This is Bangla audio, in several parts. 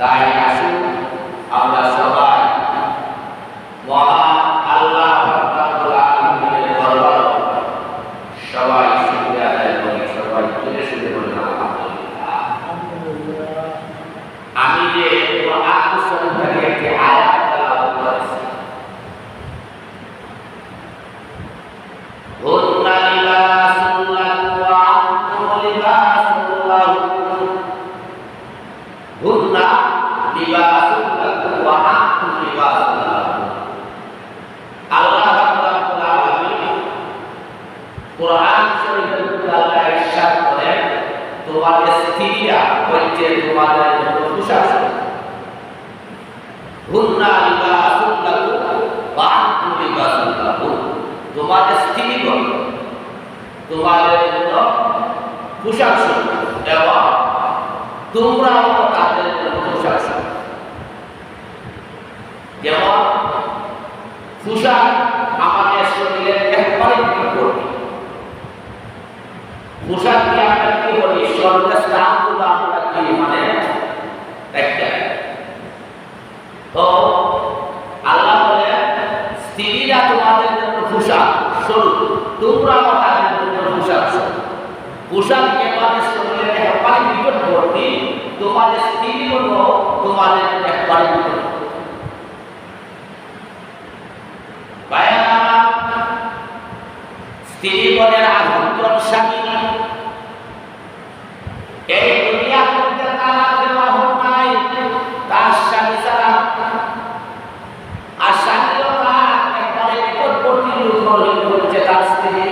তাই আসুন আমরা সবাই মহান আল্লাহ রাব্বুল আলামিনের দরবারে সবাই শুকরিয়া আদায় করি, সবাই জোরে জোরে বলি আলহামদুলিল্লাহ। আমি যে কোরআন শরীফ থেকে একটি আয়াত তেলাওয়াত করেছি, হুন্না লিবাসুল লাকুম ওয়া আনতুম লিবাসুল লাহুম, হুন্না লিবাসুল লাকুম ওয়া আনতুম লিবাসুল লাহুম। আল্লাহ রাব্বুল আলামিন কোরআন শরীফের মধ্যে আল্লাহ ইরশাদ করেন, তোমাদের স্ত্রীরা হচ্ছে তোমাদের জন্য পোশাক। হুন্না লিবাসুল লাকুম ওয়া আনতুম লিবাসুল লাহুম, তোমাদের স্ত্রীগণ তোমাদের জন্য পোশাক এবং তোমরাও তাদের জন্য পোশাক। যেমন পোশাক আমাদের শরীরের একবারে বিপরীত। পোশাক দিয়ে আমরা কি করি, শরীরের স্থানগুলো আমরা কি মানে একটা। তো আল্লাহ বলে স্ত্রীরা তোমাদের জন্য পোশাক স্বরূপ, তোমরাও তাদের জন্য পোশাক স্বরূপ। পোশাক একেবারে শরীরের একবারে বিপরীত, তোমাদের স্ত্রীগুলো তোমাদের জন্য একবারে বিপরীত। স্ত্রীগণের আগুন স্বামী এই দুনিয়ার মধ্যে তারা বিবাহ নাই তার স্বামী ছাড়া, আর স্বামীও তার একবারে নিকটবর্তী হচ্ছে তার স্ত্রী।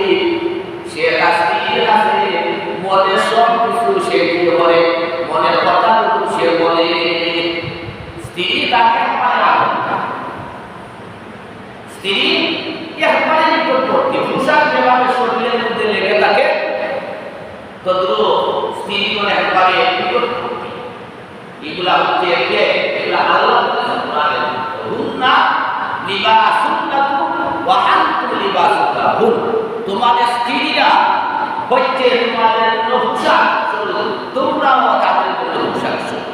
সে তার স্ত্রীর কাছে মনের সব কিছু সে করে, মনের কথাগুলো সে বলে। স্ত্রী তাকে একবারে আগুন, স্ত্রী একবারে নিকটবর্তী। পোশাক যেভাবে শরীরের মধ্যে লেগে থাকে, তদ্রুপ স্ত্রীগণ একবারে নিকটবর্তী। এগুলা হচ্ছে এগুলা আল্লাহ বলেছেন, হুন্না লিবাসুল লাকুম ওয়া আনতুম লিবাসুল লাহুম, তোমাদের স্ত্রীরা হচ্ছে তোমাদের জন্য পোশাক স্বরূপ, তোমরাও তাদের জন্য পোশাক স্বরূপ।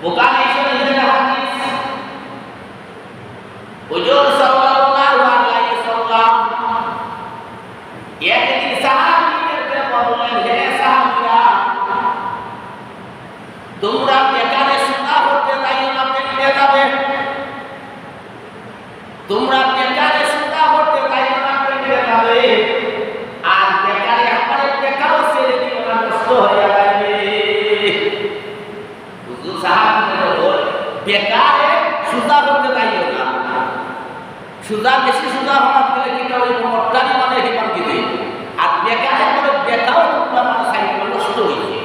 বুখারী শরীফের হাদিস, হুজুর সাল্লাল্লাহু আলাইহি ওয়াসাল্লাম একদিন সাহাবীদেরকে বললেন, হে সাহাবীরা, তোমরা বেকারে সুতা হতে যাইও না, পেটে যাবে। তোমরা বেকারে সুতা হতে যাইও না, পেটে যাবে। আর বেকারে একবারে বেকারও ছেড়ে দিও না, নষ্ট হয়ে যাবে। হুজুর সাহাবীদের বলেন, বেকারে সুতা হতে যাইও না। সুতা বেশি সুতা হওয়ার গেলে কিনা ওই মটকারি মানে হিমান দিবে। আর বেকারে করে বেকারও তোমরা মানে সাইকেল নষ্ট হয়েছে।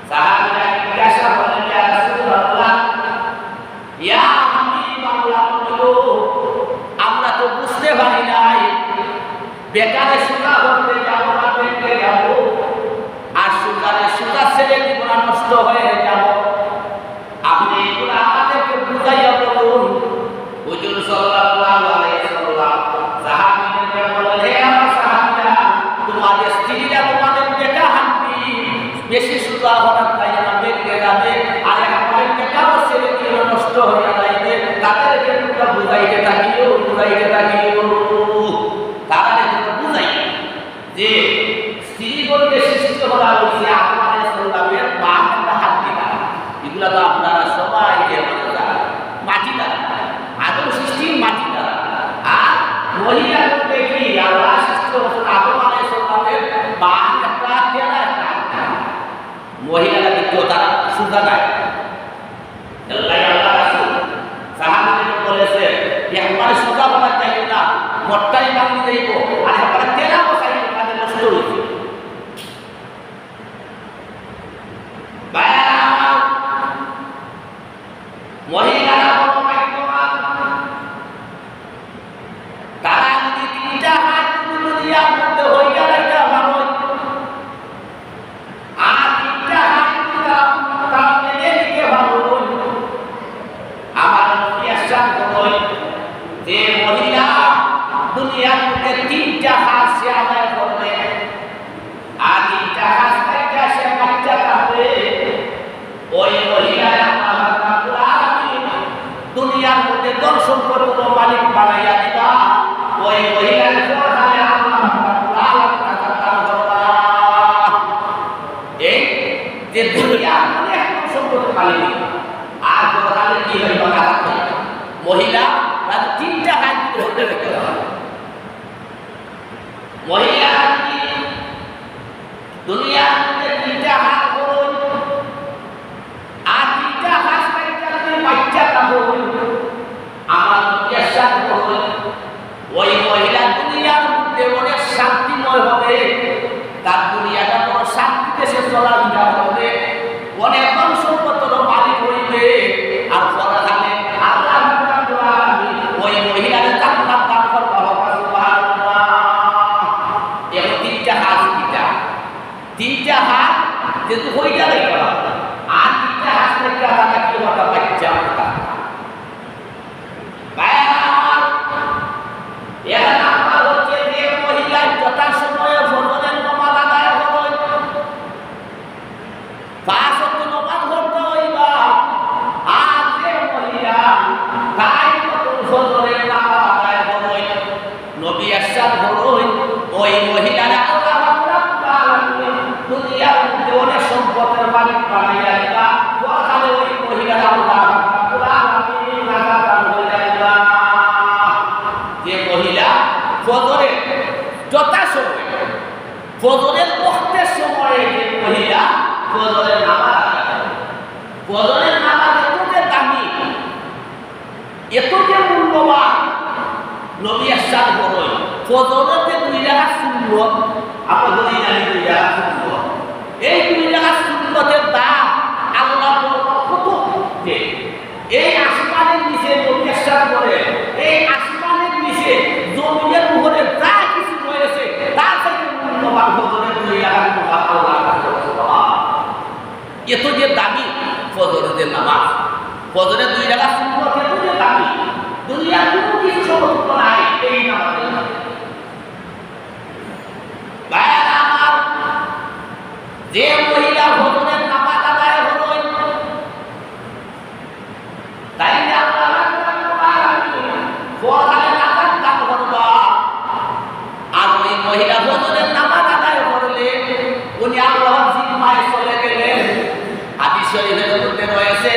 সাহাবীরা জিজ্ঞাসা করলেন, ইয়া রাসূলুল্লাহ, ইয়া হাবিবাল্লাহ, আমরা তো বুঝতে পারি নাই বেকারে সুতা হতে যাবো না, পেটে যাবো, আর সুতা ছেড়ে দিব না, নষ্ট হয়ে যাব। আপনি এগুলো আমাদেরকে বুঝাইয়া বলুন। হুজুর সাল্লাল্লাহু আলাইহি ওয়াসাল্লাম সাহাবীদেরকে বললেন, হে আমার সাহাবীরা, তোমাদের স্ত্রীরা তোমাদের বেটা হাঁটবি, বেশি সুতা হঠাৎ যাইয়া না, পেটে যাবে। আর একবারে বেটাও ছেড়ে দিও, নষ্ট হয়ে যাইবে। তাদেরকে তোমরা বুঝাইতে থাকিও, বুঝাইতে থাকিও। তারা বুঝাই যে স্ত্রীগণকে সৃষ্টি করা হয়েছে আপনাদের সন্তানের বাপ একটা হাত দিলা। এগুলা তো আপনারা সবাই মাটি দ্বারা, আদম সৃষ্টি মাটি দ্বারা। আর মহিলাদের দেখি আল্লাহ সৃষ্টি করছেন আদম আলাইহিস সালামের বাপ একটা তেলা একটা। মহিলারা কিন্তু তারা সুজা নাই। আল্লাহ রাসূল সাহাবীদের বলেছে, একবারে সুজা হওয়ার চাইবে না, মটকাই বানিয়ে দেব, আর একবারে তেলা বসাই তাদের নষ্ট হয়েছে। মহিলারা বড় ভাগ্যবান, তারা যদি তিনটা হাত দুনিয়ার মধ্যে হয়ে গেল এটা ভালো, আর তিনটা হাত তারা মেনে নিতে ভালো। আমার নবী ইরশাদ করেন যে মহিলা দুনিয়ার মধ্যে তিনটা কাজ সে আদায় করবে আর তিনটা কাজ থেকে সে বাচ্চা পাবে ওই মহিলার আল্লাহ রাব্বুল আলামিন দুনিয়ার মধ্যে ধন সম্পদের মালিক বানাইয়া দিবা ওই মহিলার পরকালে আল্লাহ রাব্বুল আলামিন তাকে দান করবা এই যে দুনিয়ার মধ্যে ধন সম্পদের মালিক আর পরকালে কি হইবা না মহিলা তার তিনটা কাজ করতে হবে মহিলা দুনিয়ার মধ্যে তিনটা কাজ করুন আর তিনটা কাজ করতে বাচ্চা পাবো আমার বিশ্বাস করুন ওই মহিলা দুনিয়ার মধ্যে অনেক শান্তিময় হবে তার দুনিয়াটা বড় শান্তিতে সে চলাফেরা করবে অনেক ধন সম্পদের মালিক হইবে আর পরকালে আল্লাহ রাব্বুল আলামিন ওই মহিলার জান্নাত দান করবে সুবহানাল্লাহ এই তিনটা কাজ তিনটা হাত যেহেতু হইটা লেখা আর তিনটা হাত লেখা তারা কি হতো বাচ্চা হচ্ছে যে মহিলা যথা সময়ে ফজরের নামাজ আদায় করবে 5 ওয়াক্ত নামাজ পড়তে হইবা আর যে মহিলা তাই ফজরের নামাজ আদায় করবে নবী ইরশাদ করলেন ওই মহিলারা আল্লাহ রাব্বুল আলামিন দুনিয়ার মধ্যে অনেক সম্পদের মালিক বানাইয়া দিবা পরকালে ওই মহিলারা আল্লাহ রাব্বুল আলামিন নাজাত দান করিয়া দিবা যে মহিলা ফজরে যথাসময়ে ফজরের ওয়াক্তের সময়ে যে মহিলা ফজরের নামাজ ফজরের নামাজ এত যে দামি এত যে মূল্যবান নবী ইরশাদ করেন ফজরের যে 2 রাকাত সুন্নাত আপনারা জানেন 2 রাকাত সুন্নাত এই 2 রাকাত সুন্নাতের দাম আল্লাহ কত যে এই আসমানের নিচে নবী ইরশাদ করেন এই আসমানের নিচে জমিনের উপরে যা কিছু রয়েছে তার থেকে মূল্যবান ফজরের 2 রাকাত নামাজ আল্লাহর কাছে সুবহানাল্লাহ এত যে দামি ফজরের নামাজ ফজরের 2 রাকাত সুন্নাত এত যে দামি দুনিয়ার কোনো কিছু সমতুল্য নাই এই নামাজের ভাইরা আমার যে মহিলা ফজরের নামাজ আদায় করবে তাইলে আল্লাহ রাব্বুল আলামিন পরকালে নাজাত দান করবে আর ওই মহিলা ফজরের নামাজ আদায় করলে উনি আল্লাহর জিম্মায় চলে গেলেন হাদিস শরীফের মধ্যে রয়েছে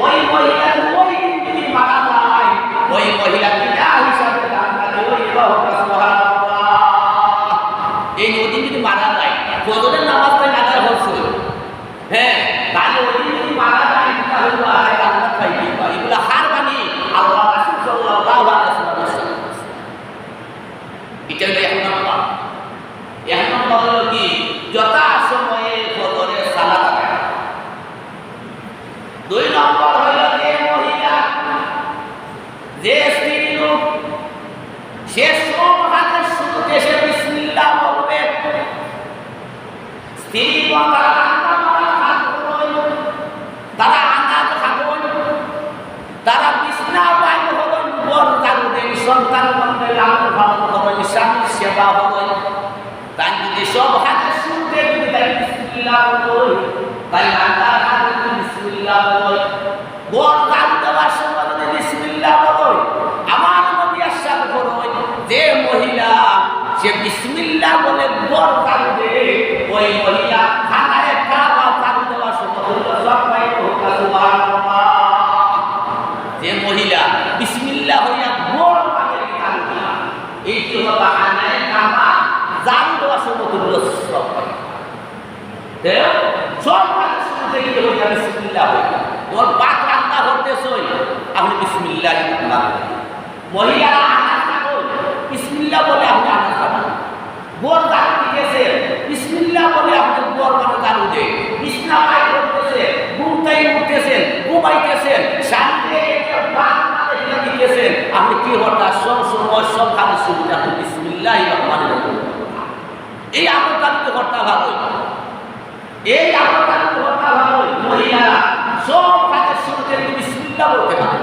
ওই মহিলা ওই দিন তিনি মারা যায় ওই মহিলা পিতা হিসাবে জান্নাতে হইবা সুবহানাল্লাহ এই নদী যদি মারা যায় ফজরের নামাজটা আদায় হচ্ছে হ্যাঁ তাহলে ওই দিন যদি মারা যায় তাহলে জান্নাত পাইবা এগুলা হার বানি আল্লাহ রাসূল সাল্লাল্লাহু আলাইহি ওয়াসাল্লাম এটা হলো এক নম্বর হলো কি যথা সময়ে ফজরের সালাত আদায় 2 নম্বর হলো যে মহিলা যে স্ত্রী লোক সে সব হাতের শুরুতে সে বিসমিল্লাহ বলবে স্ত্রী তারা হাত ধরবে তারা আনাজ খাবে তারা বিছনা বাইরে হবে বর কারণে সন্তান মধ্যে লালন পালন হবে স্বামীর সেবা হবে তাই যদি সব হাতের শুরুতে যদি তাই বিসমিল্লাহ বলবে তাই আল্লাহর হাতে বিসমিল্লাহ বলবে বর কারণ দেওয়ার সময় যদি বিসমিল্লাহ বলবে আমার নবী ইরশাদ করেন যে মহিলা সে বিসমিল্লাহ বলে বর কাঁদবে ওই মহিলা খানায় খাওয়া চালু দেওয়ার সময় সব পাই হোক সুবহানাল্লাহ যে মহিলা বিসমিল্লাহ হইয়া বর মানে কাঁদবে এই কি হলো খানায় খাওয়া চালু দেওয়ার সময় সব পাই সব কাজের শুরুতে কি হইয়া বিসমিল্লাহ হইয়া ওর বাত রান্না করতেছই আপনি বিসমিল্লাহ বলবেন মহিলারা আনাজ খাবো বিসমিল্লাহ বলে আপনি আনাজ খাবেন বর দাঁড় দিতেছে বিসমিল্লাহ বলে আপনি বর মানে দাঁড়ু দে বিছনা পাই করতেছে ঘুমটাই উঠতেছেন ঘুমাইতেছেন সামনে বাত মানে দিতেছেন আপনি কি হঠাৎ সব সময় সব কাজের শুরুতে আপনি বিসমিল্লাহির রহমানির রহিম এই আমলটা করতে ভালো এই আমলটা করতে ভালো মহিলারা সব কাজের শুরুতে বিসমিল্লাহ বলতে পারে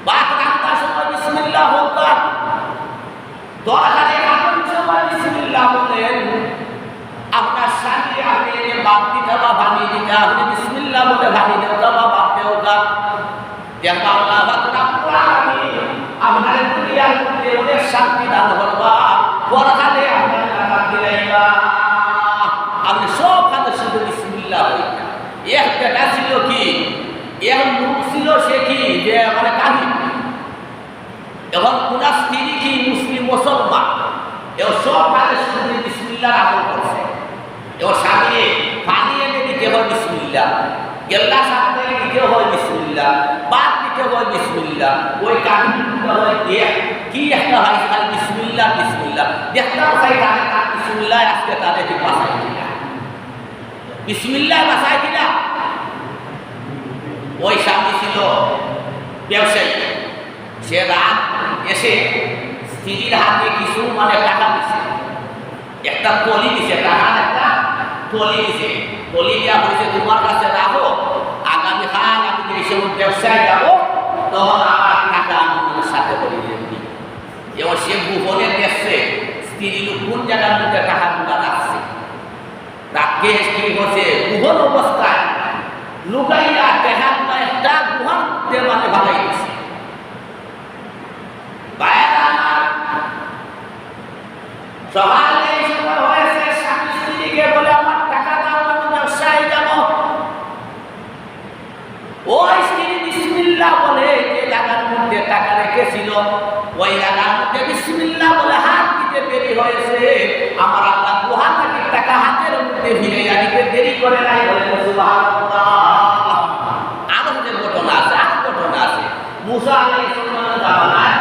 বাত রান্নার সময় বিসমিল্লাহ বলতে তরকারি খাওয়ার সময় বিসমিল্লাহ বলেন। আপনার স্বামী আপনি বাদ দিতে বা বানিয়ে দিতে আপনি বিসমিল্লাহ বলে বানিয়ে দেও বা বাদ দেও গা। দেখবা আল্লাহ আপনার দুনিয়ার মধ্যে অনেক শান্তি দান করবা। পরকালে আপনার টাকা দিলাইবা, আপনি সব কাজে শুধু বিসমিল্লাহ হইবা। এক বেটা ছিল কি, এক লোক ছিল সে কি যে মানে কাহিনী। এখন পুরা স্ত্রী কি মুসলিম মুসলমান, এও সব কাজে শুধু বিসমিল্লাহ আমল করছে। এও স্বামী পানি এনে দিতে হয় বিসমিল্লাহ, গেল্লা সাথে দিতে হয় বিসমিল্লাহ, বাদ দিতে হয় বিসমিল্লাহ। ওই কাহিনী হয় দেখ কি একটা হয় খালি বিসমিল্লাহ বিসমিল্লাহ দেখতাম চাই তাদের তার বিসমিল্লাহ আজকে তাদের কি বাসায় কিনা বিসমিল্লাহ বাসায় কিনা। ওই স্বামী ছিল ব্যবসায়ী, সে রাত এসে স্ত্রীর হাতে কিছু মানে টাকা দিছে, একটা টলি দিছে, টাকার একটা টলি দিছে। টলি দেওয়া হয়েছে তোমার কাছে রাখো, আগামীকাল আমি যে সময় ব্যবসায় যাবো তখন আমার টাকা আমার সাথে করে দিবি। এবার সে গোপনে দেখছে স্ত্রী লোক কোন জায়গার মধ্যে টাকাগুলো রাখছে, রাখকে কি করছে গোপন অবস্থায় লুকাইয়া টাকাগুলো একটা গুহার মধ্যে মানে ভাগাই দিছে। সকালে এই সময় হয়েছে, স্বামী স্ত্রীকে বলে আমার টাকা দাও আমি ব্যবসায় যাব। ওই স্ত্রী বিসমিল্লাহ বলে যে জায়গার মধ্যে টাকা রেখেছিল ওই জায়গার মধ্যে বিসমিল্লাহ বলে হাত দিতে দেরি হয়েছে। আমার আল্লাহ গুহা থেকে টাকা হাতের মধ্যে ফিরাইয়া দিতে দেরি করে নাই। বলে সুবহানাল্লাহ। আরো যে ঘটনা আছে, আরো ঘটনা আছে। মুসা আলাইহিস সালামের জামানায়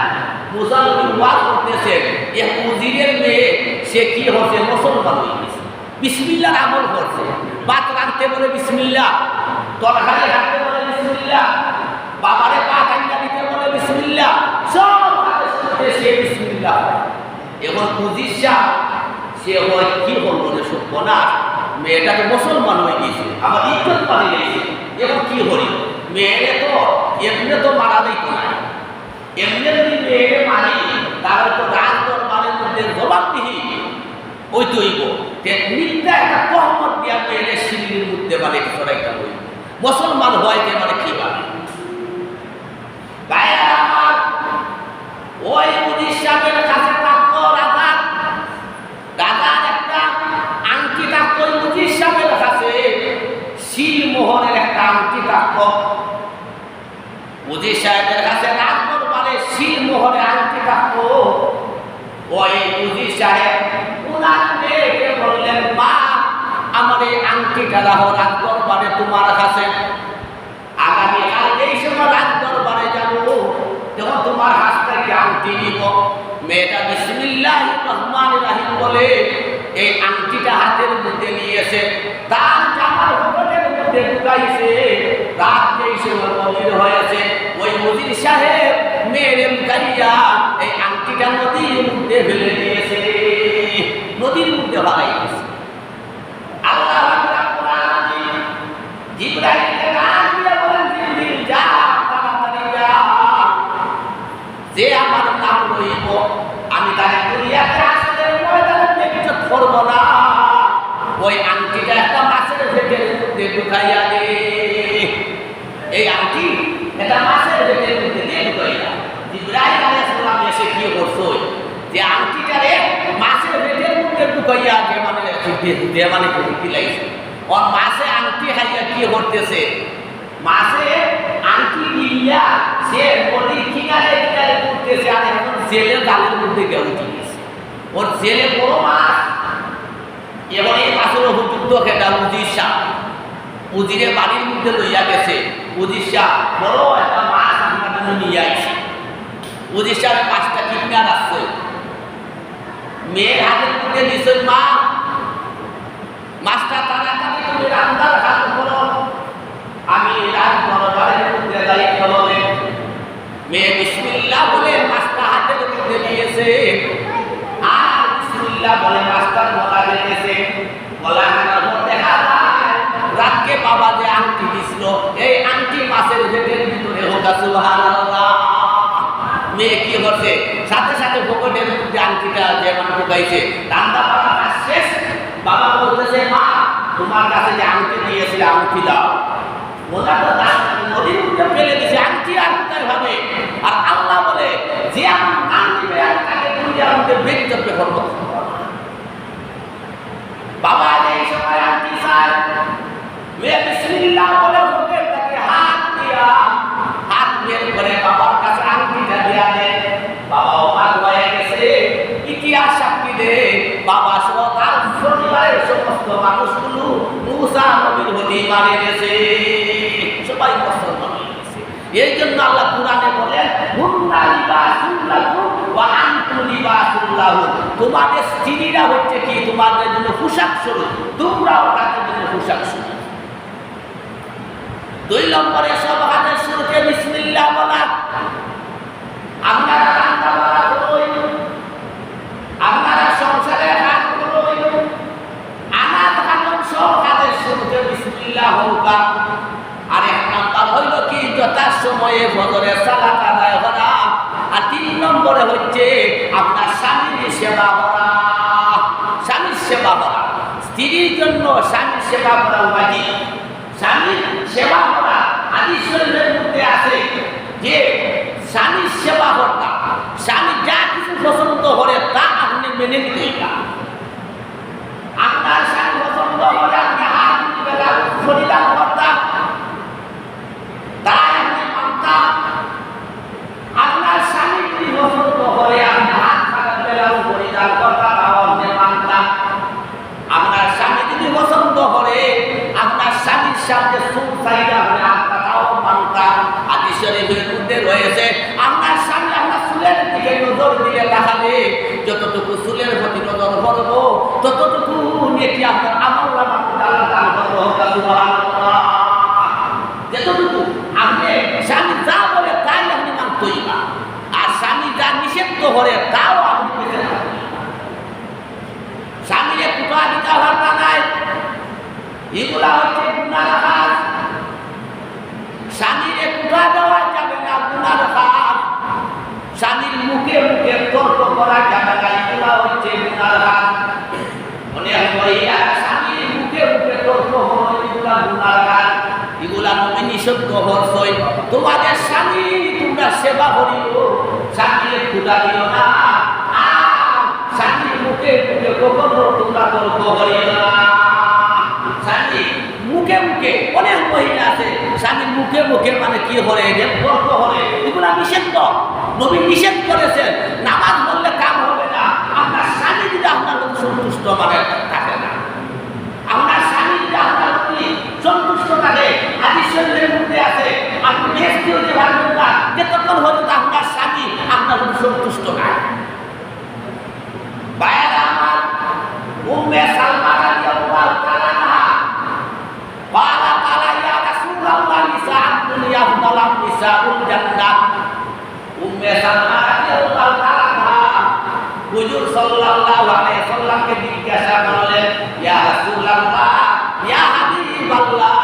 মুসা নবী ওয়াজ করতেছেন, এক উজিরের মেয়ে সে কি হচ্ছে মুসলমান হয়ে গেছে, বিসমিল্লাহর আমল করছে। ভাত রাঁধতে বলে বিসমিল্লাহ, তরকারি রাঁধতে বলে বিসমিল্লাহ, বাবারে পা কান্না দিতে বলে বিসমিল্লাহ, সব কাজে শুনতে সে বিসমিল্লাহ। এখন উজির শাহ সে হয় কি বলবো রে সর্বনাশ, মেয়েটা তো মুসলমান হয়ে গেছে, আমার ইজ্জত পানি গেছে, এখন কি করি? মেয়েরে তো এমনি তো মারা যাইতো না, এমনি যদি মেয়েরে মারি তাহলে তো রাজ দরবারের মধ্যে জবাবদিহি ওই তৈব। মিথ্যা একটা তহমত দিয়া মেয়েরে শিবিরের মধ্যে মানে সরাইটা হইব। মুসলমান হয় যে মানে কি ভাবে আমার ওই মুদির সাহেবের কাছে থাকতো রাজার, রাজার একটা আংটি থাকতো মুদির সাহেবের কাছে, শিল মোহরের একটা আংটি থাকতো মুদির সাহেবের কাছে। রাত দরবারে শিল মোহরের আংটি থাকতো। ওই মুদির সাহেব উনার মেয়েকে বললেন, মা আমার এই আংটিটা রাখো, রাত দরবারে তোমার কাছে। আগামীকাল এই সময় রাত দরবারে যাবো, যখন তোমার হাত থেকে আংটি নিব। মেয়েটা বিসমিল্লাহির রহমানির রহিম বলে এই আংটিটা হাতের মধ্যে নিয়েছে, তার জামার পকেটের মধ্যে ঢুকাইছে। রাত যেই সময় মজির হয়েছে, ওই মজির সাহেব মেয়ের গাড়িয়া এই আংটিটা নদীর মধ্যে ফেলে দিয়েছে, নদীর মধ্যে ভাগাই গেছে। আল্লাহ জিবরাইলকে ডাক দিয়ে বলেন, জিবরিল যা, তাড়াতাড়ি যা, যে আমার নাম লইব আমি তাকে দুনিয়াতে আসলে ময়দানে ইজ্জত করব না। ওই আংটিটা একটা মাছের পেটের মধ্যে ঢুকাইয়া দে। এই আংটি এটা মাছের পেটের মধ্যে দিয়ে ঢুকাইয়া। জিবরাইল আলাইহিস সালাম এসে কি করছো, যে আংটিটারে মাছের পেটের মধ্যে ঢুকাইয়া যে মানে কি লাগছে। ওর মাছে আংটি খাইয়া কি করতেছে, মাছে আংটি দিয়া সে নদীর কিনারে কিনারে করতেছে। আর এখন জেলের জালের মধ্যে গিয়ে উঠে গেছে। ওর জেলে বড় মাছ, এবার এই মাছের উপযুক্ত খেটা উজির শাহ উজিরের বাড়ির মধ্যে লইয়া গেছে। উজির শাহ বড় একটা মাছ আমার জন্য নিয়ে আসছে। উজির শাহ মাছটা কিনা রাখছে, মেয়ের হাতের মধ্যে দিছে, মা মাছটা তাড়াতাড়ি তুমি রান্নার হাত করো, আমি রাত দরবারের মধ্যে দায়িত্ব হবে। মেয়ে বিসমিল্লাহ বলে মাছটা হাতের মধ্যে নিয়েছে, আর বিসমিল্লাহ বলে মাছটার গলা রেখেছে। গলা দেখা যায় রাতকে বাবা যে আংটি দিছিল, এই আংটি মাছের পেটের ভিতরে হোক। সুবহানাল্লাহ। মেয়ে কি করছে, সাথে সাথে পকেটের মধ্যে আংটিটা যেমন ঢুকাইছে, রান্না করা কাজ শেষ, বাবা বলতেছে মা তোমার কাছে যে আংটি দিয়েছিল আংটি দাও। ওটা তো নদীর মধ্যে ফেলে দিয়েছে, আংটি আর কোথায় হবে? আর আল্লাহ বলে যে আমার নাম দিবে আর তাকে দুনিয়ার মধ্যে বের করবে হরমত। বাবা এই সময় আংটি চায়, মেয়ে বিসমিল্লাহ বলে পকেটটাকে হাত দিয়া হাত বের করে বাবার কাছে আংটিটা দেয়া দেয়। বাবা অবাক হয়ে গেছে, ইতিহাস সাক্ষী দে বাবা সহ তার পরিবারের সমস্ত মানুষগুলো মুসা নবীর হতে মানে গেছে, সবাই মুসলমান হয়ে গেছে। এই জন্য আল্লাহ কুরআনে বলেন হুন্না লিবাসুল লাকুম ওয়া আনতুম লিবাসুল লাহুম, তোমাদের স্ত্রীরা হচ্ছে কি তোমাদের জন্য পোশাক স্বরূপ, তোমরাও তাদের জন্য পোশাক স্বরূপ। 2 নম্বরে সব হাতের শুরুতে বিসমিল্লাহ বলা। আপনারা রান্না বাড়া করুন, আপনারা সংসারে কাজ করুন, আনাজ খাতুন সব হাতের শুরুতে বিসমিল্লাহ হোক। আর 1 নম্বর হইল কি যথাসময়ে ফজরের সালাত আদায় করা। আর 3 নম্বরে হচ্ছে আপনার স্বামীর সেবা করা, স্বামীর সেবা করা। স্ত্রীর জন্য স্বামীর সেবা করা ওয়াজিব। স্বামীর সেবা করা হাদিস শরীফের মধ্যে আছে যে স্বামীর সেবা করা, স্বামী যা কিছু পছন্দ করে তা আপনি মেনে নিতে হবে। আপনার স্বামী পছন্দ করে আপনি হাত বেলা পরিধান করতাম, তাই আপনি মানতাম। আপনার স্বামী যদি পছন্দ করে আপনি হাত থাকার বেলাও পরিধান করতাম, তাও আপনি মানতাম। আপনার স্বামী যদি পছন্দ করে আপনার স্বামীর সাথে সুখ চাহিদা করে আপনার তাও মানতাম। হাদিস শরীফের মধ্যে রয়েছে আপনার স্বামী আপনার চুলের দিকে নজর দিলে তাহলে যতটুকু চুলের প্রতি নজর করবো ততটুকু নেকি আপনার আমল আল্লাহ দান করবো। যতটুকু আপনি স্বামী যা বলে তাই আপনি মানতেই না, আর স্বামী যা নিষিদ্ধ করে তাও আপনি পেতে থাকবেন। স্বামীরে কুটা দিতে হওয়ার নাই, এগুলা হচ্ছে গুনার কাজ। স্বামীরে কুটা দেওয়া যাবে না, গুনার কাজ। স্বামীর মুখে মুখে তর্ক করা যাবে না, এগুলা হচ্ছে গুনার কাজ। মনে হয় স্বামীর মুখে মুখে তর্ক হওয়া এগুলা গুনার কাজ, এগুলা নবী নিষিদ্ধ হচ্ছে। তোমাদের স্বামী তোমরা সেবা করিও, স্বামীরে কুটা দিও না। স্বামীর মুখে মুখে কখনো তোমরা তর্ক করিও না। স্বামী মুখে মুখে, অনেক মহিলা আছে স্বামীর মুখে মুখে মানে কি করে যে তর্ক করে, এগুলো নিষিদ্ধ। নবী নিষেধ করেছেন। নামাজ বললে কাম হবে না, আপনার স্বামী যদি আপনার প্রতি সন্তুষ্ট মানে থাকে না, আপনার স্বামী যদি আপনার প্রতি সন্তুষ্ট থাকে, হাদিস শরীফের মধ্যে আছে আপনি বেহেশতে হতে পারবেন না যতক্ষণ পর্যন্ত আপনার স্বামী আপনার প্রতি সন্তুষ্ট না। ভাইয়েরা আমার, উম্মে সালমা রাদিয়াল্লাহু তাআলা আনহা ক্বালা ক্বালা ইয়া রাসূলুল্লাহ নিসাউদ দুনিয়া আফদালু নিসাউল জান্নাহ। উম্মে সালমা রাদিয়াল্লাহু তাআলা আনহা হুজুর সাল্লাল্লাহু আলাইহি সাল্লামকে জিজ্ঞাসা করলেন, ইয়া রাসূলুল্লাহ, ইয়া হাবিবাল্লাহ,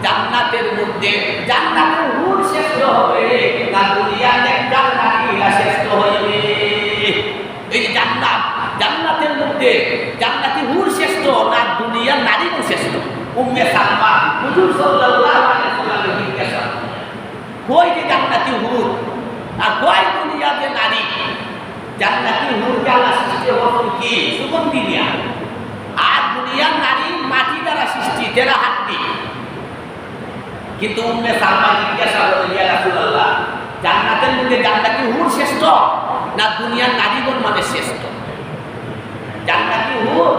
জান্নাতের মধ্যে জান্নাতের হুর শ্রেষ্ঠ হবে না দুনিয়ার নেককার নারীরা শ্রেষ্ঠ হইবে? এই যে জান্নাত, জান্নাতের মধ্যে জান্নাতি হুর শ্রেষ্ঠ না দুনিয়ার নারীও শ্রেষ্ঠ? উম্মে সালমা হুজুর সাল্লাল্লাহু আলাইহি ওয়াসাল্লামকে জিজ্ঞাসা করলেন, কই যে জান্নাতি হুর আর কই দুনিয়াতে নারী? জান্নাতি হুর কে আল্লাহ সৃষ্টি হলো কি সুগন্ধি দিয়া, আর দুনিয়ার নারী মাটি দ্বারা সৃষ্টি, তেরা হাড্ডি। কিন্তু উম্মে সালমা জিজ্ঞাসা করলেন, ইয়া রাসূলুল্লাহ, জান্নাতের মধ্যে জান্নাতি হুর শ্রেষ্ঠ না দুনিয়ার নারীগণ মানে শ্রেষ্ঠ? জান্নাতি হুর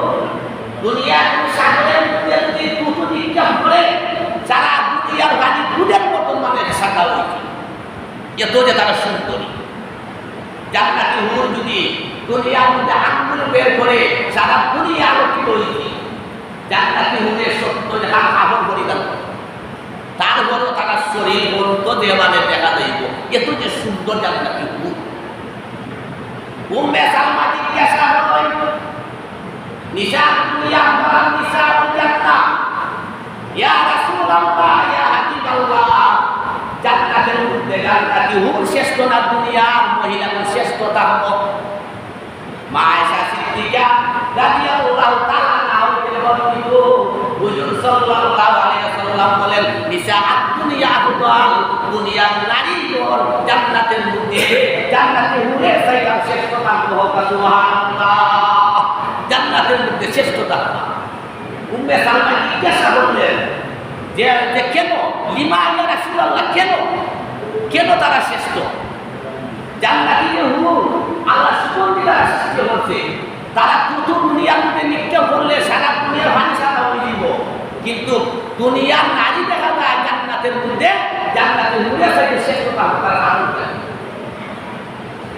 দুনিয়ার সাগরের মধ্যে যদি দুটো নিক্ষেপ করে সারা দুনিয়ার বাড়ি দুধের মতন মানে সাদা হয়েছে, এত যে তারা সুন্দরী। জান্নাতি হুর যদি দুনিয়ার মধ্যে আঙ্গুল বের করে সারা দুনিয়া আলোকিত হয়েছে, জান্নাতি হুরের 70 কাপড় পরিধান করে, তারপরও তারা শরীর বন্ধ দিয়ে মানে দেখা যাইব, এত যে সুন্দর জান্নাতি হুর। উম্মে সালমা জিজ্ঞাসা করলেন, নিসাউল দুনিয়া আফদালু নিসাউল জান্নাহ, ইয়া রাসূলুল্লাহ, ইয়া হাবিবাল্লাহ, জান্নাতের মধ্যে জান্নাতি হুর শ্রেষ্ঠ না দুনিয়ার মহিলার শ্রেষ্ঠতা হলো। মা আয়েশা সিদ্দিকা রাদিয়াল্লাহু তাআলা আনহা হতে বর্ণিত হুজুর সাল্লাল্লাহু আলাইহি ওয়াসাল্লাম বলেন নিসাআত দুনিয়া আফদাল, দুনিয়ার নারীগণ জান্নাতের মধ্যে জান্নাতে হুরের চাইতে শ্রেষ্ঠতা হোক। সুবহানাল্লাহ, জান্নাতের মধ্যে শ্রেষ্ঠতা। উম্মে সালমা জিজ্ঞাসা করলেন যে কেন লিমা ইয়া রাসূলুল্লাহ, কেন তারা শ্রেষ্ঠ? জান্নাতি যে হুর আল্লাহ সুবহানাহু তাআলা সৃষ্টি করছে, তারা দুটো দুনিয়ার মধ্যে নিক্ষেপ করলে সারা দুনিয়ার পানি সারা হয়ে যাব, কিন্তু দুনিয়ার নারী দেখা যায় জান্নাতের মধ্যে জান্নাতের হুরের চাইতে শ্রেষ্ঠতা তারা আনন্দ।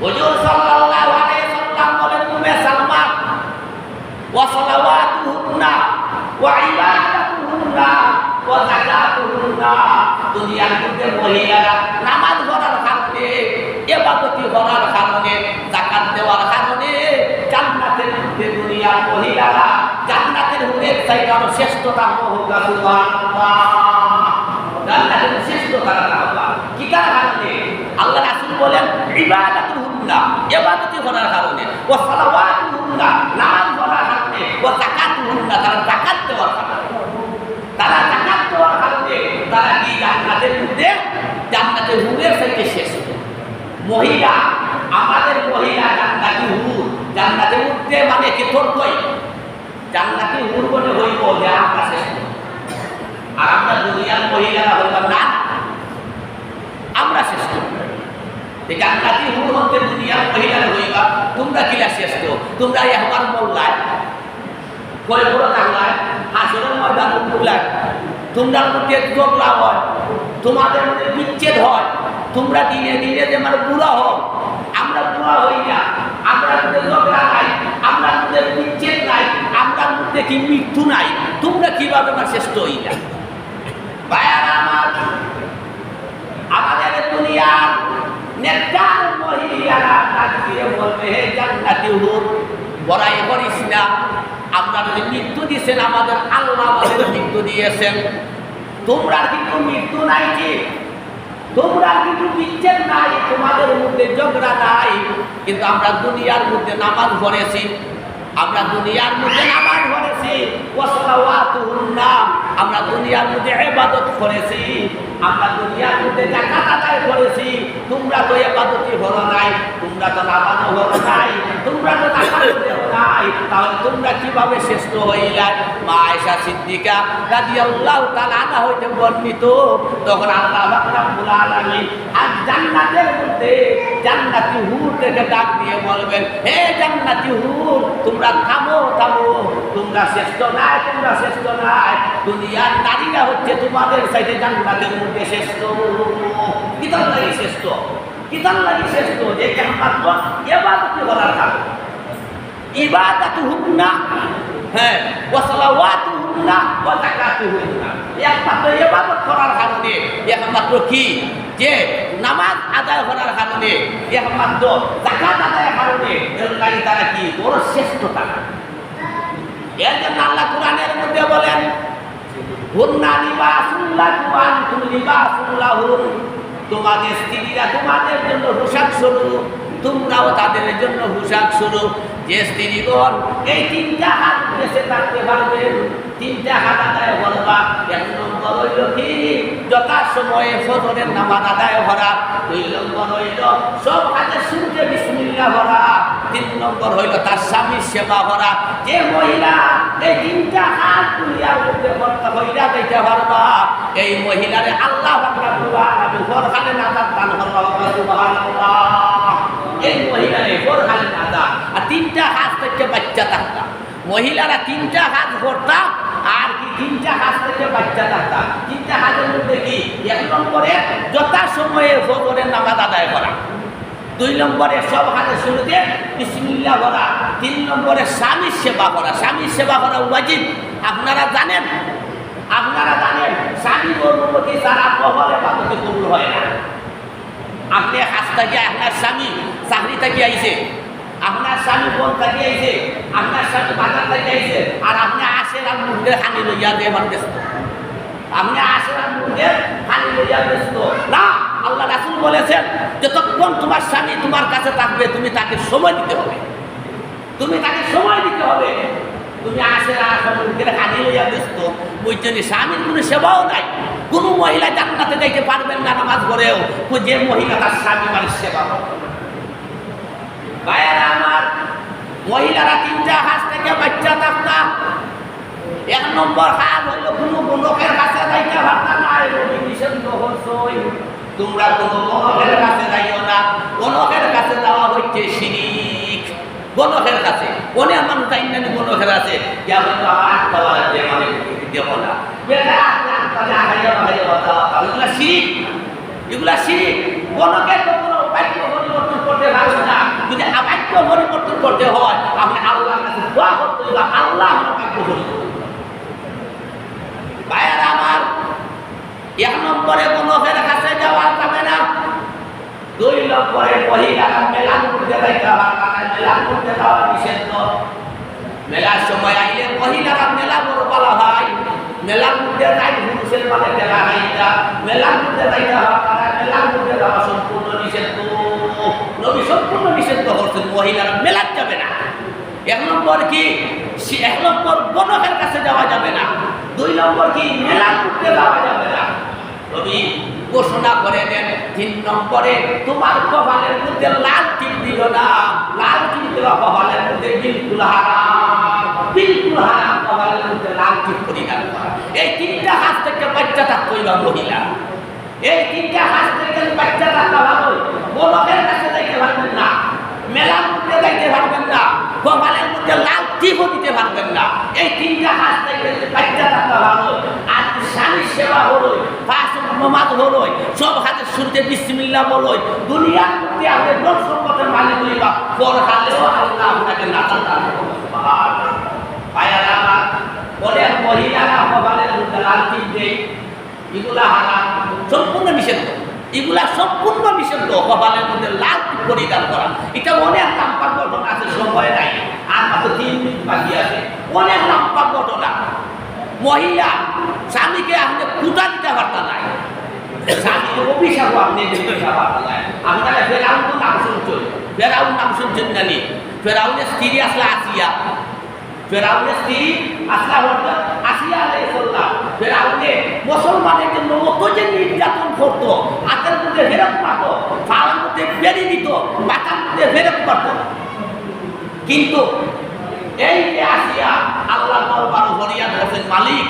হুজুর সাল্লাল্লাহু আলাইহি ওয়াসাল্লাম বলেন উম্মে সালমা ওয়া সালাওয়াতুহুন্না ওয়া ইবাদাতুহুন্না ওয়া যাকাতুহুন্না, দুনিয়ার মধ্যে মহিলারা নামাজ পড়ার কারণে, ইবাদতি করার কারণে, যাকাত দেওয়ার কারণে জান্নাতের মধ্যে দুনিয়ার মহিলারা জান্নাতের হুরের চাইতে আরো শ্রেষ্ঠতা হোক। সুবহানাল্লাহ, জান্নাতের শ্রেষ্ঠতা হবে কি কারণে? আল্লাহ রাসূল বলেন ইবাদাতুহুন্না, ইবাদতি করার কারণে, ওয়া সালাওয়াতুহুন্না, নামাজ পড়ার কারণে, ওয়া যাকাতুহুন্না, তারা যাকাত দেওয়ার কারণে, তারা যাকাত দেওয়ার কারণে তারা কি জান্নাতের মধ্যে জান্নাতের হুরের চাইতে শ্রেষ্ঠ। মহিলা, আমাদের মহিলা জান্নাতি হুর, জান্নাতের মধ্যে মানে কি তোর কই জান্নাতি হুর বলে হইব যে আমরা শ্রেষ্ঠ, আর আমরা দুনিয়ার মহিলারা হইলাম না আমরা শ্রেষ্ঠ। জান্নাতি হুর হতে দুনিয়ার মহিলারা হইবা তোমরা কিলা শ্রেষ্ঠ? তোমরা একবার মোল্লায় কয় বড় টাঙ্গায় হাসরের ময়দান উঠলায়, তোমরা মধ্যে ঝগড়া হয়, তোমাদের মধ্যে বিচ্ছেদ হয়, তোমরা দিনে দিনে যে মানে বুড়া হও, আমরা বুড়া হই না, আমরা মধ্যে ঝগড়া নাই, আমরা মধ্যে বিচ্ছেদ নাই, আমরা মধ্যে কি মৃত্যু নাই, তোমরা কিভাবে আমার শ্রেষ্ঠ হইলা? ভাইয়ারা আমার, আমাদের দুনিয়ার নেতার মহিলারা ডাক দিয়ে বলবে হে জান্নাতি হুর, বড়াই করিস না, আমরা যদি মৃত্যু দিয়েছেন আমাদের আল্লাহ আমাদের মৃত্যু দিয়েছেন, তোমরা কিন্তু মৃত্যু নাই, কি তোমরা কিন্তু বিচ্ছেদ নাই, তোমাদের মধ্যে ঝগড়া নাই, কিন্তু আমরা দুনিয়ার মধ্যে নামাজ পড়েছি, আমরা দুনিয়ার মধ্যে নামাজ পড়েছি, ওয়া সালাওয়াতুহুন্না, আমরা দুনিয়ার মধ্যে ইবাদত করেছি, আমরা দুনিয়ার মধ্যে যাকাত আদায় করেছি, তোমরা তো ইবাদতই হলো নাই, তোমরা তো নামাজও হলো নাই, তোমরা তো যাকাতও নাই, তাহলে তোমরা কিভাবে শ্রেষ্ঠ হইলা? মা আয়েশা সিদ্দিকা রাদিয়াল্লাহু তাআলা আনহা হইতে বর্ণিত, তখন আল্লাহ রাব্বুল আলামিন আজ জান্নাতের মধ্যে জান্নাতি হুরদেরকে ডাক দিয়ে বলবেন হে জান্নাতি হুর, তোমরা থামো, তোমরা শ্রেষ্ঠ নাই, তোমরা শ্রেষ্ঠ নাই, দুনিয়ার নারীরা হচ্ছে তোমাদের চাইতে জান্নাতের মধ্যে শ্রেষ্ঠ। কিতাব লাগি শ্রেষ্ঠ, কিতাব লাগি শ্রেষ্ঠ, যে একমাত্র ইবাদতি করার কারণে, ইবাদাতুহুন্না, হ্যাঁ, ওয়া সালাওয়াতুহুন্না ওয়া যাকাতুহুন্না, একমাত্র ইবাদত করার কারণে, একমাত্র কি যে নামাজ আদায় করার কারণে, একমাত্র যাকাত আদায়ের কারণে, এর লাগি তারা কি বড় শ্রেষ্ঠতা। এর জন্য আল্লাহ কোরআনের মধ্যে বলেন হুন্না লিবাসুল লাকুম ওয়া আনতুম লিবাসুল লাহুন, তোমাদের স্ত্রীরা তোমাদের জন্য পোশাক স্বরূপ, তোমরাও তাদের জন্য পোশাক স্বরূপ। যে স্ত্রীগণ এই তিনটা হাত বেঁচে থাকতে পারবেন, তিনটা হাত আদায় করবা, এক নম্বর হইল কি যথাসময়ে ফজরের নামাজ আদায় করা, দুই নম্বর হইল সব হাতের শুরুতে বিসমিল্লাহ করা, তিন নম্বর হইল তার স্বামীর সেবা করা। যে মহিলা এই তিনটা হাত দুনিয়ার মধ্যে করতে হইলা দিতে পারবা, এই মহিলারে আল্লাহ রাব্বুল আলামিন ফরখানে নাজাত দান করবে। সুবহানাল্লাহ, এই মহিলারে ফরখানে নাজাত। আর তিনটা হাত থেকে বাচ্চা থাকতা, মহিলারা তিনটা হাত করতাম, আর কি তিনটা হাত থেকে বাচ্চা থাকতাম। তিনটা হাতের মধ্যে কি এক নম্বরে যথাসময়ে ফজরের নামাজ আদায় করা, দুই নম্বরে সব হাতের শুরুতে বিসমিল্লাহ করা, তিন নম্বরে স্বামীর সেবা করা। স্বামীর সেবা করা ওয়াজিব। আপনারা জানেন স্বামীর অনুমতি ছাড়া কখনো ইবাদত কবুল হয় না। আপনি কাজ থেকে আপনার স্বামী চাকরি থেকে আইছে, আপনার স্বামী বোন থেকে আইছে, আপনার স্বামী বাজার থেকে আইছে, আর আপনি আসেন আর মুরগের হানি লইয়া দিয়ে ব্যস্ত, আপনি আসেন আর মুরগের হানি লইয়া ব্যস্ত না। আল্লাহ রাসূল বলেছেন যতক্ষণ তোমার স্বামী তোমার কাছে থাকবে তুমি তাকে সময় দিতে হবে, তুমি তাকে সময় দিতে হবে। তুমি আসে না সমুদ্রে কাজে লইয়া ব্যস্ত বুঝছেনি, স্বামীর কোনো সেবাও নাই। কোনো মহিলা জান্নাতে যাইতে পারবেন না নামাজ পড়েও যে মহিলা তার স্বামী মানুষ সেবা করে। ভাইয়েরা আমার, মহিলারা তিনটা হাত থেকে বাচ্চা থাকতা। এক নম্বর হাত হইল কোনো লোকের কাছে যাইতে পারতা না, নিষিদ্ধ হচ্ছই। তোমরা কোনো গণকের কাছে যাইও না, গণকের কাছে যাওয়া হচ্ছে শিরিক। গণকের কাছে অনেক মানুষ তাই না, গণকের আছে যেমন মানে দেব না, এগুলা শিরিক, এগুলা শিরিক। গণকের তো কোনো বাক্য পরিবর্তন করতে পারবে না। যদি বাক্য পরিবর্তন করতে হয় আপনি আল্লাহর কাছে দোয়া করতে হবে, আল্লাহ আমার বাক্য পরিবর্তন। ভাইয়েরা আমার, এক নম্বরে গণকের কাছে যাওয়া যাবে না। দুই নম্বরে মহিলারা মেলার মধ্যে যাইতে হবে, মেলার মধ্যে যাওয়া নিষিদ্ধ। মেলার সময় আইলে মহিলারা মেলা বড় বলা হয়, মেলার মধ্যে যাই পুরুষের মানে খেলা হয় এটা। মেলার মধ্যে যাইতে হবে, মেলার মধ্যে যাওয়া সম্পূর্ণ নিষিদ্ধ। নবী সম্পূর্ণ নিষিদ্ধ করছেন, মহিলারা মেলার যাবে না। এক নম্বর কি, এক নম্বর গণকের কাছে যাওয়া যাবে না। দুই নম্বর কি, মেলার মধ্যে যাওয়া যাবে না। নবী ঘোষণা করে দেন তিন নম্বরে তোমার কপালের মধ্যে লাল টিপ দিও না। লাল টিপ দেওয়া কপালের মধ্যে বিলকুল হারাম, বিলকুল হারাম। কপালের মধ্যে লাল টিপ পরিধান করা। এই তিনটা হাত থেকে বাচ্চা থাকতে হইবা মহিলা, এই তিনটা হাত থেকে বাচ্চা থাকতে হবে। গণকের কাছে যাইতে পারবেন না, মেলার মধ্যে যাইতে পারবেন না, কপালের মধ্যে লাল টিপও দিতে পারবেন না। এই তিনটা হাত থেকে বাচ্চা থাকতে হবে। আর স্বামীর সেবা হলো, নমাজ হলো, সব হাতের শুনতে বিসমিল্লাহ বলো। দুনিয়ার মধ্যে আমাদের ধন সম্পদের মালিক হইবা, পরকালেও আল্লাহ আপনাকে নাজাত দান করবে। সুবহানাল্লাহ। ভাইয়েরা আমার, অনেক মহিলারা কপালের মধ্যে লাল টিপ দেয়, এগুলা হারাম, সম্পূর্ণ নিষিদ্ধ। এগুলা সম্পূর্ণ নিষিদ্ধ। কপালের মধ্যে লাল টিপ পরিধান করা, এটা অনেক নামপাক ঘটনা আছে, সময় নাই, আর মাত্র 3 মিনিট বাকি আছে। অনেক নামপাক ঘটনা। মহিলা স্বামীকে আপনি কুটা দিতে পারতেন নাই, স্বামীকে অভিশাপ আপনি দিতে পারতেন নাই। আপনারা ফেরাউন তো নাম শুনছেন, ফেরাউন নাম শুনছেন জানি। ফেরাউনের স্ত্রী আসলে আসিয়া, ফেরাউনের স্ত্রী আসলা হতো আসিয়া আলাইহিস সালাম। ফেরাউনে মুসলমানের জন্য কত যে নির্যাতন করতো, হাতের মধ্যে ফেরত পাতো, পায়ের মধ্যে বেরিয়ে দিত, মাথার মধ্যে ফেরত পাতো। কিন্তু এই যে আসিয়া আল্লাহ দরবার ফরিয়াদ করছেন, মালিক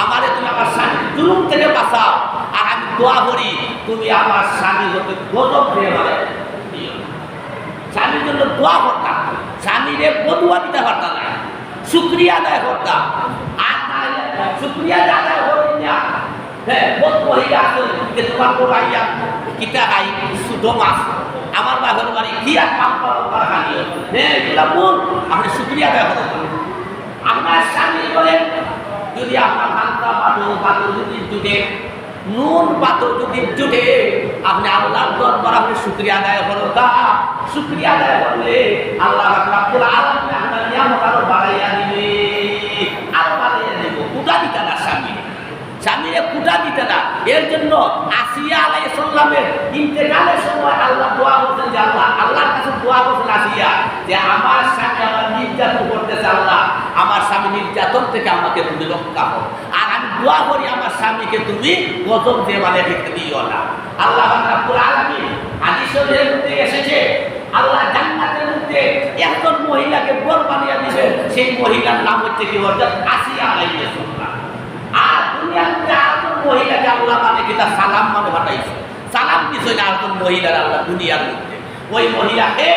আমারে তুমি আমার স্বামীর জুলুম থেকে বাঁচাও, আর আমি দোয়া করি তুমি আমার স্বামী হতে গজব দিয়ে মানে স্বামীর জন্য দোয়া করতাম, স্বামীরে বদুয়া দিতে পারতাম না, শুকরিয়া আদায় করতাম। আর না শুকরিয়া আদায় করি না, হ্যাঁ বোধ মহিলা আছে যে তোমার কোরাইয়া কিতা খাই শুধু মাছ, আমার বাঘের বাড়ি কি আর কাম করা খালি, হ্যাঁ এগুলা বল আপনি শুকরিয়া আদায় করতেন। আপনার স্বামী বলেন যদি আপনার হালকা পাথর যদি জুটে, নুন পাথর যদি জুটে, আপনি আল্লাহর দরবার আপনি শুকরিয়া আদায় করুন। শুকরিয়া আদায় করলে আল্লাহ রাব্বুল আলামিন আপনার নিয়ামত আরো বাড়াইয়া দিবে, আরো বাড়াইয়া দেব। কুটা দিতে না স্বামী, স্বামীরে কুটা দিতে না। এর জন্য আসিয়া আলাইহিস সালামের ইন্তেকালের সময় আল্লাহ দোয়া করতেন যে আল্লাহর কাছে দোয়া করতেন আসিয়া যে আমার স্বামী আমার নির্যাতন করতেছে, আল্লাহ আমার স্বামী নির্যাতন থেকে আমাকে তুমি রক্ষা করো। আর আমি দোয়া করি আমার স্বামীকে তুমি গজব দিয়ে মানে রেখে দিও না। আল্লাহ রাব্বুল আলামিন হাদিসের মধ্যে এসেছে আল্লাহ জান্নাতের মধ্যে একজন মহিলাকে বর বানিয়ে দিবেন, সেই মহিলার নাম হচ্ছে কি হযরত আসিয়া আলাইহিস সালাম। আর দুনিয়ার মধ্যে আরেকজন মহিলাকে আল্লাহ মানে কি তার সালাম মানে পাঠাইছে, সালাম দিছে না আরেকজন মহিলার আল্লাহ দুনিয়ার মধ্যে। ওই মহিলাকে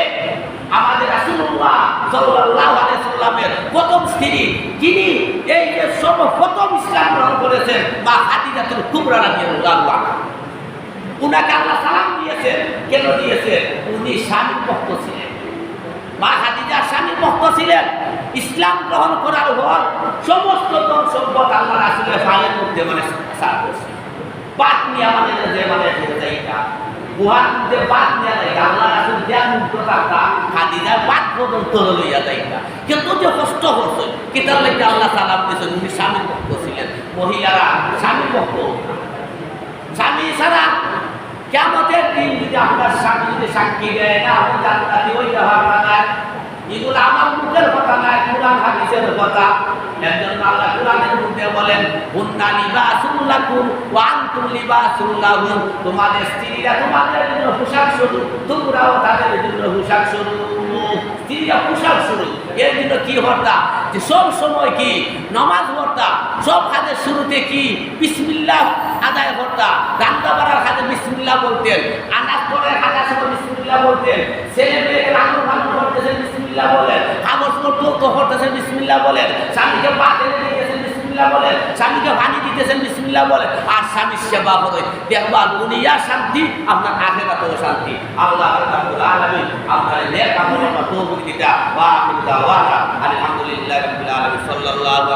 আমাদের রাসূলুল্লাহ সাল্লাল্লাহু আলাইহি সাল্লামের প্রথম স্ত্রী, যিনি এই যে সর্বপ্রথম ইসলাম গ্রহণ করেছেন মা খাদিজাতুল কুবরা রাদিয়াল্লাহু আনহা, উনাকে আল্লাহ সালাম দিয়েছেন। কেন দিয়েছেন? উনি স্বামী ভক্ত ছিলেন, মা খাদিজা স্বামী ভক্ত ছিলেন। ইসলাম গ্রহণ করার পর সমস্ত ধন সম্পদ আল্লাহ রাসূলের ফাইলের মধ্যে মানে সার করছে। পাট নিয়ে আমাদের যে মানে এইটা গুহার মধ্যে পাট নিয়ে যায়, আল্লাহ রাসূল দেন মুক্ত থাকা খাদিজার পাট পর্যন্ত লইয়া যায়। কিন্তু যে কষ্ট করছে কিতার লাগে আল্লাহ সালাম দিয়েছেন, উনি স্বামী ভক্ত ছিলেন। মহিলারা স্বামী ভক্ত, স্বামী ছাড়া কিয়ামতের দিন যদি আপনার স্বামী যদি সাক্ষী দেয় না আপনি জান্নাতি হইতে পারবেন না। এগুলো আমার মুখের কথা নয়, কুরআন হাদিসের কথা। এর জন্য আল্লাহ কুরআনের মধ্যে বলেন, হুন্না লিবাসুল লাকুম ওয়া আনতুম লিবাসুল লাহুম। তোমাদের স্ত্রীরা তোমাদের জন্য পোশাক স্বরূপ, তোমরাও তাদের জন্য পোশাক স্বরূপ। স্ত্রীরা পোশাক স্বরূপ। এর জন্য কি হরতা যে সব সময় কি নামাজ পড়তা, সব কাজের শুরুতে কি বিসমিল্লাহ আদায় করতা, রান্না বাড়ার কাজে বিসমিল্লাহ বলতেন, আনাজ করার কাজের সময় বিসমিল্লাহ বলতেন, ছেলে মেয়েকে রান্না বান্না করতেছেন বিসমিল্লাহ বলেন, কাগজ পত্র করতেছেন বিসমিল্লাহ বলেন, স্বামীকে ভাত এনে দিতেছেন বিসমিল্লাহ বলেন, স্বামীকে পানি দিতেছেন বিসমিল্লাহ বলেন, আর স্বামীর সেবা করে দেখবা দুনিয়া শান্তি, আপনার আখিরাতেও শান্তি। আল্লাহ রাব্বুল আলামিন আপনার নেক আমল তৌফিক দিতা। ওয়া আখিরু দাওয়ানা আলহামদুলিল্লাহি রাব্বিল আলামিন। সাল্লাল্লাহু